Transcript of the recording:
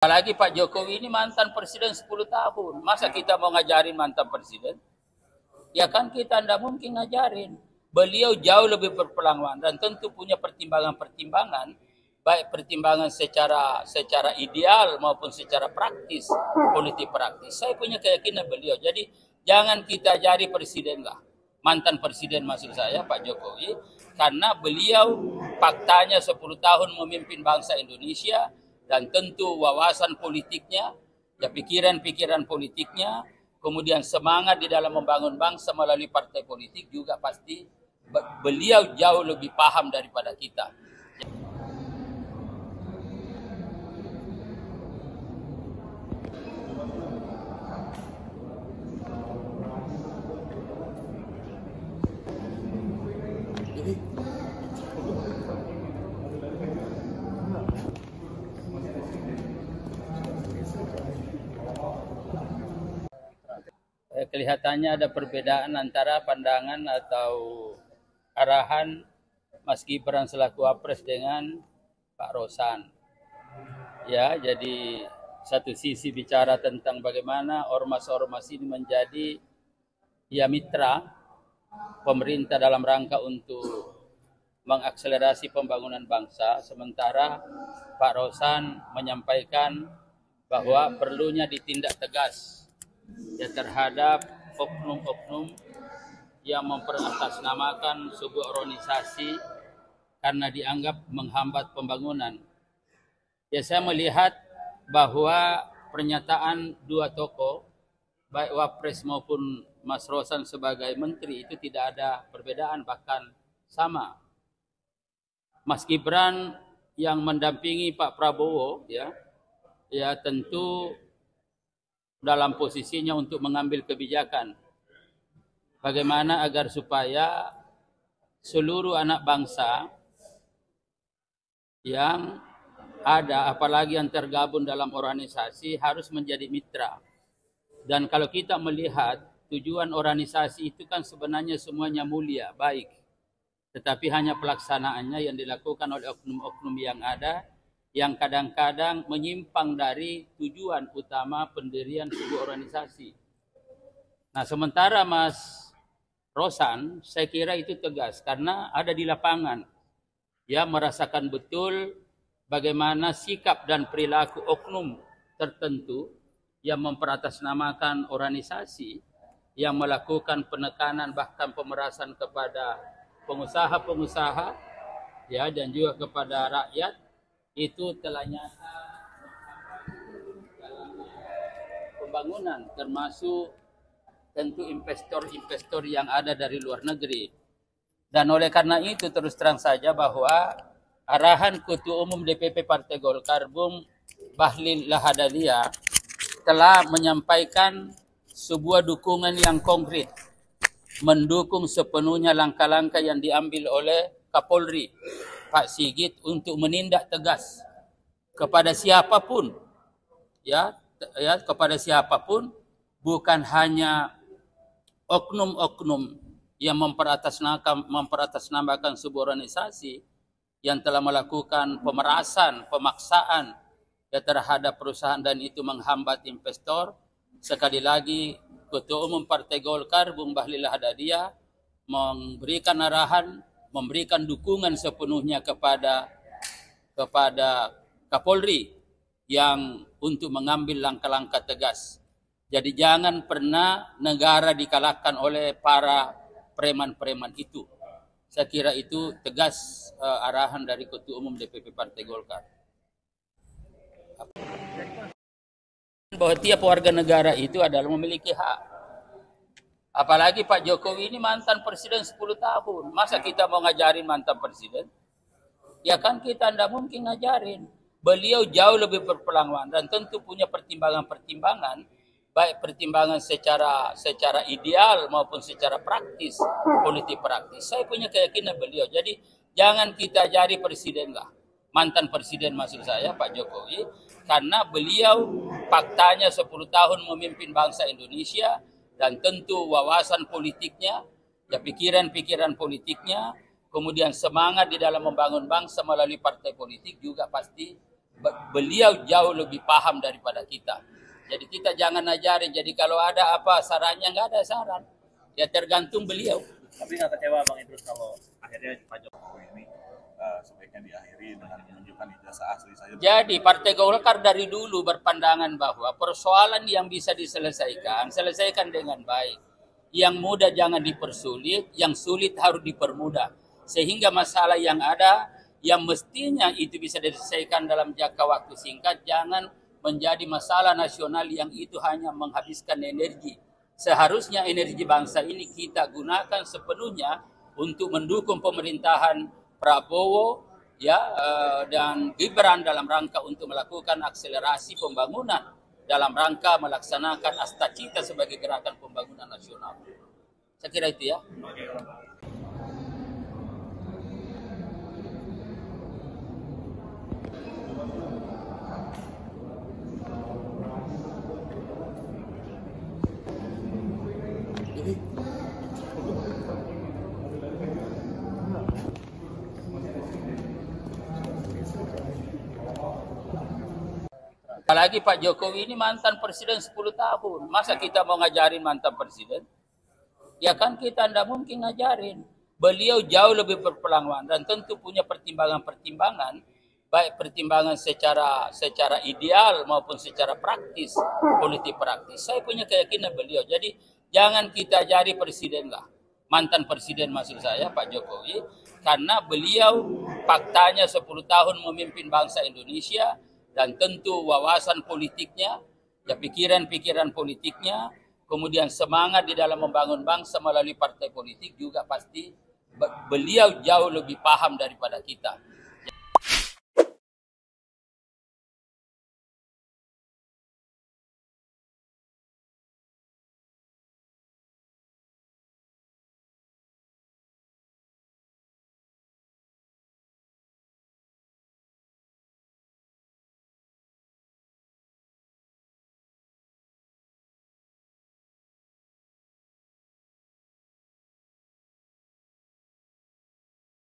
Apalagi Pak Jokowi ini mantan presiden 10 tahun. Masa kita mau ngajarin mantan presiden? Ya kan kita tidak mungkin ngajarin. Beliau jauh lebih berpengalaman dan tentu punya pertimbangan-pertimbangan, baik pertimbangan secara ideal maupun secara praktis, politik praktis. Saya punya keyakinan beliau. Jadi jangan kita ajari presiden lah. Mantan presiden maksud saya Pak Jokowi, karena beliau faktanya 10 tahun memimpin bangsa Indonesia, dan tentu wawasan politiknya, ya pikiran-pikiran politiknya, kemudian semangat di dalam membangun bangsa melalui partai politik juga pasti beliau jauh lebih paham daripada kita. Kelihatannya ada perbedaan antara pandangan atau arahan Mas Gibran selaku Wapres dengan Pak Rosan. Ya, jadi satu sisi bicara tentang bagaimana ormas-ormas ini menjadi mitra pemerintah dalam rangka untuk mengakselerasi pembangunan bangsa, sementara Pak Rosan menyampaikan bahwa perlunya ditindak tegas terhadap oknum-oknum yang memperatasnamakan sebuah organisasi karena dianggap menghambat pembangunan. Ya, saya melihat bahwa pernyataan dua tokoh, baik Wapres maupun Mas Rosan sebagai menteri, itu tidak ada perbedaan, bahkan sama. Mas Gibran yang mendampingi Pak Prabowo, ya tentu dalam posisinya untuk mengambil kebijakan bagaimana agar supaya seluruh anak bangsa yang ada, apalagi yang tergabung dalam organisasi, harus menjadi mitra. Dan kalau kita melihat tujuan organisasi itu kan sebenarnya semuanya mulia, baik, tetapi hanya pelaksanaannya yang dilakukan oleh oknum-oknum yang ada, yang kadang-kadang menyimpang dari tujuan utama pendirian sebuah organisasi. Nah, sementara Mas Rosan, saya kira itu tegas karena ada di lapangan. Ya, merasakan betul bagaimana sikap dan perilaku oknum tertentu yang memperatasnamakan organisasi, yang melakukan penekanan bahkan pemerasan kepada pengusaha-pengusaha, ya, dan juga kepada rakyat, itu telah nyata dalam pembangunan, termasuk tentu investor-investor yang ada dari luar negeri. Dan oleh karena itu terus terang saja bahwa arahan Ketua Umum DPP Partai Golkar Bung Bahlil Lahadalia telah menyampaikan sebuah dukungan yang konkret, mendukung sepenuhnya langkah-langkah yang diambil oleh Kapolri Pak Sigit untuk menindak tegas kepada siapapun, ya kepada siapapun, bukan hanya oknum-oknum yang memperatasnamakan sebuah organisasi yang telah melakukan pemerasan, pemaksaan terhadap perusahaan dan itu menghambat investor. Sekali lagi, Ketua Umum Partai Golkar Bung Bahlil Lahadalia memberikan arahan, memberikan dukungan sepenuhnya kepada Kapolri yang untuk mengambil langkah-langkah tegas. Jadi jangan pernah negara dikalahkan oleh para preman-preman itu. Saya kira itu tegas arahan dari Ketua Umum DPP Partai Golkar. Bahwa tiap warga negara itu adalah memiliki hak. Apalagi Pak Jokowi ini mantan presiden 10 tahun. Masa kita mau ngajarin mantan presiden? Ya kan kita tidak mungkin ngajarin. Beliau jauh lebih berpengalaman dan tentu punya pertimbangan-pertimbangan, baik pertimbangan secara ideal maupun secara praktis, politik praktis. Saya punya keyakinan beliau. Jadi jangan kita ajari presiden lah. Mantan presiden maksud saya Pak Jokowi, karena beliau faktanya 10 tahun memimpin bangsa Indonesia, dan tentu wawasan politiknya, ya pikiran-pikiran politiknya, kemudian semangat di dalam membangun bangsa melalui partai politik juga pasti Beliau jauh lebih paham daripada kita. Jadi kita jangan ajarin. Jadi kalau ada apa sarannya, nggak ada saran. Ya tergantung beliau. Tapi nggak kecewa Bang Idrus kalau akhirnya Pak Jokowi ini sebaiknya diakhiri dengan menunjukkan ijazah asli saja. Jadi Partai Golkar dari dulu berpandangan bahwa persoalan yang bisa diselesaikan, selesaikan dengan baik. Yang mudah jangan dipersulit, yang sulit harus dipermudah. Sehingga masalah yang ada, yang mestinya itu bisa diselesaikan dalam jangka waktu singkat, jangan menjadi masalah nasional yang itu hanya menghabiskan energi. Seharusnya energi bangsa ini kita gunakan sepenuhnya untuk mendukung pemerintahan Prabowo ya dan Gibran dalam rangka untuk melakukan akselerasi pembangunan dalam rangka melaksanakan Astacita sebagai gerakan pembangunan nasional. Saya kira itu ya. Apalagi Pak Jokowi ini mantan presiden 10 tahun. Masa kita mau ngajarin mantan presiden? Ya kan kita tidak mungkin ngajarin. Beliau jauh lebih berpengalaman dan tentu punya pertimbangan-pertimbangan, baik pertimbangan secara ideal maupun secara praktis, politik praktis. Saya punya keyakinan beliau. Jadi jangan kita ajari presiden lah. Mantan presiden maksud saya Pak Jokowi. Karena beliau faktanya 10 tahun memimpin bangsa Indonesia. Dan tentu wawasan politiknya, ya pikiran-pikiran politiknya, kemudian semangat di dalam membangun bangsa melalui partai politik juga pasti beliau jauh lebih paham daripada kita.